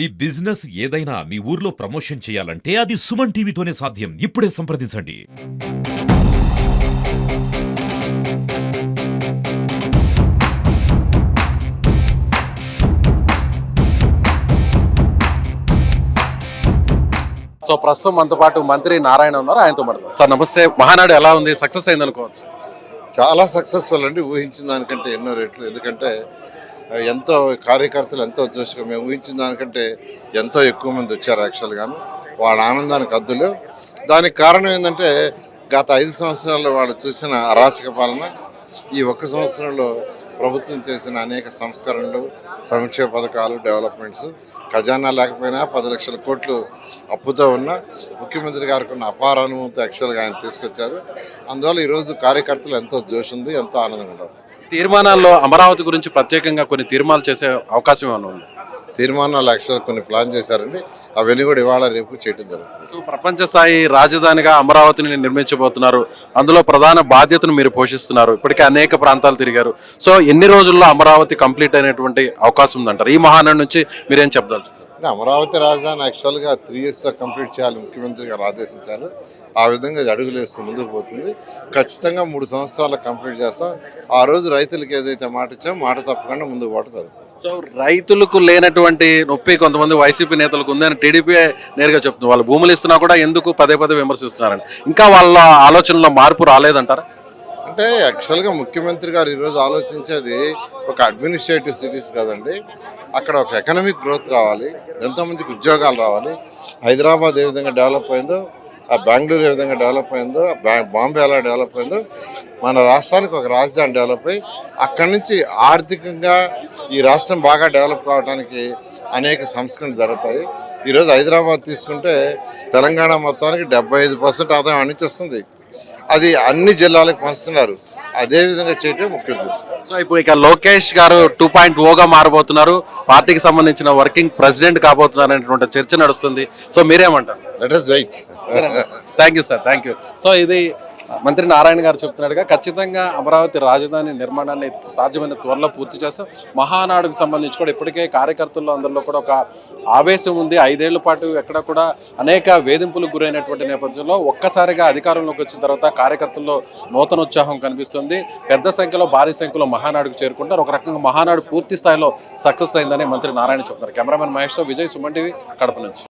ఈ బిజినెస్ ఏదైనా మీ ఊర్లో ప్రమోషన్ చేయాలంటే అది సుమన్ టీవీతోనే సాధ్యం. ఇప్పుడే సంప్రదించండి. సో ప్రస్తుతం మనతో పాటు మంత్రి నారాయణ ఉన్నారు. ఆయనతో మాట్లాడదాం. సార్ నమస్తే. మహానాడు ఎలా ఉంది? సక్సెస్ అయింది అనుకోవచ్చు? చాలా సక్సెస్ఫుల్ అండి. ఊహించిన దానికంటే ఎన్నో రెట్లు. ఎందుకంటే ఎంతో కార్యకర్తలు ఎంతో ఉద్దేశంగా మేము ఊహించిన దానికంటే ఎంతో ఎక్కువ మంది వచ్చారు యాక్చువల్గాను. వాళ్ళ ఆనందానికి హద్దులు. దానికి కారణం ఏంటంటే గత 5 సంవత్సరాల్లో వాళ్ళు చూసిన అరాచక పాలన, ఈ ఒక్క సంవత్సరంలో ప్రభుత్వం చేసిన అనేక సంస్కరణలు, సంక్షేమ పథకాలు, డెవలప్మెంట్స్. ఖజానా లేకపోయినా 10 లక్షల కోట్లు అప్పుతో ఉన్న ముఖ్యమంత్రి గారికి ఉన్న అపార అనుభవంతో యాక్చువల్గా ఆయన తీసుకొచ్చారు. అందువల్ల ఈరోజు కార్యకర్తలు ఎంతో జోష్ ఉంది, ఎంతో ఆనందంగా ఉన్నారు. తీర్మానాల్లో అమరావతి గురించి ప్రత్యేకంగా కొన్ని తీర్మానాలు చేసే అవకాశం ఏమైనా ఉంది? తీర్మానాలు యాక్చువల్ కొన్ని ప్లాన్ చేశారండి. అవన్నీ కూడా ఇవాళ రేపు చేయడం జరుగుతుంది. సో ప్రపంచ స్థాయి రాజధానిగా అమరావతిని నిర్మించబోతున్నారు. అందులో ప్రధాన బాధ్యతను మీరు పోషిస్తున్నారు. ఇప్పటికే అనేక ప్రాంతాలు తిరిగారు. సో ఎన్ని రోజుల్లో అమరావతి కంప్లీట్ అయినటువంటి అవకాశం ఉందంటారు? ఈ మహానాడు నుంచి మీరేం చెప్తారు? అమరావతి రాజధాని యాక్చువల్గా 3 ఇయర్స్లో కంప్లీట్ చేయాలి ముఖ్యమంత్రి గారు ఆదేశించారు. ఆ విధంగా అడుగులు వేస్తూ ముందుకు పోతుంది. ఖచ్చితంగా 3 సంవత్సరాలు కంప్లీట్ చేస్తాం. ఆ రోజు రైతులకు ఏదైతే మాట ఇచ్చామో మాట తప్పకుండా ముందుకు పోవడం జరుగుతుంది. సో రైతులకు లేనటువంటి నొప్పి కొంతమంది వైసీపీ నేతలకు ఉందని టీడీపీ నేరుగా చెప్తుంది. వాళ్ళు భూములు ఇస్తున్నా కూడా ఎందుకు పదే విమర్శిస్తున్నారని. ఇంకా వాళ్ళ ఆలోచనలో మార్పు రాలేదంటారా? అంటే యాక్చువల్గా ముఖ్యమంత్రి గారు ఈరోజు ఆలోచించేది ఒక అడ్మినిస్ట్రేటివ్ సిటీస్ కాదండి. అక్కడ ఒక ఎకనామిక్ గ్రోత్ రావాలి, ఎంతోమందికి ఉద్యోగాలు రావాలి. హైదరాబాద్ ఏ విధంగా డెవలప్ అయిందో, ఆ బెంగళూరు ఏ విధంగా డెవలప్ అయిందో, బాంబే ఎలా డెవలప్ అయిందో, మన రాష్ట్రానికి ఒక రాజధాని డెవలప్ అయ్యి అక్కడి నుంచి ఆర్థికంగా ఈ రాష్ట్రం బాగా డెవలప్ కావడానికి అనేక సంస్కరణలు జరుగుతాయి. ఈరోజు హైదరాబాద్ తీసుకుంటే తెలంగాణ మొత్తానికి 75% ఆదాయం అన్ని వస్తుంది. అది అన్ని జిల్లాలకు పంచుతున్నారు. అదే విధంగా చేయటం ముఖ్య ఉద్దేశం. సో ఇప్పుడు ఇక లోకేష్ గారు 2.0గా మారబోతున్నారు. పార్టీకి సంబంధించిన వర్కింగ్ ప్రెసిడెంట్ కాబోతున్నారు అనేటువంటి చర్చ నడుస్తుంది. సో మీరేమంటారు? Let us wait. Thank you sir. Thank you. So ఇది మంత్రి నారాయణ గారు చెప్తున్నాడుగా, ఖచ్చితంగా అమరావతి రాజధాని నిర్మాణాన్ని సాధ్యమైన త్వరలో పూర్తి చేస్తాం. మహానాడుకు సంబంధించి కూడా ఇప్పటికే కార్యకర్తల్లో అందరిలో కూడా ఒక ఆవేశం ఉంది. 5 ఏళ్ల పాటు ఎక్కడ కూడా అనేక వేధింపులకు గురైనటువంటి నేపథ్యంలో ఒక్కసారిగా అధికారంలోకి వచ్చిన తర్వాత కార్యకర్తల్లో నూతన ఉత్సాహం కనిపిస్తుంది. పెద్ద సంఖ్యలో భారీ సంఖ్యలో మహానాడుకు చేరుకుంటారు. ఒక రకంగా మహానాడు పూర్తి స్థాయిలో సక్సెస్ అయిందని మంత్రి నారాయణ చెప్తున్నారు. కెమెరామెన్ మహేష్, విజయ్, సుమన్ టీవీ, కడప నుంచి.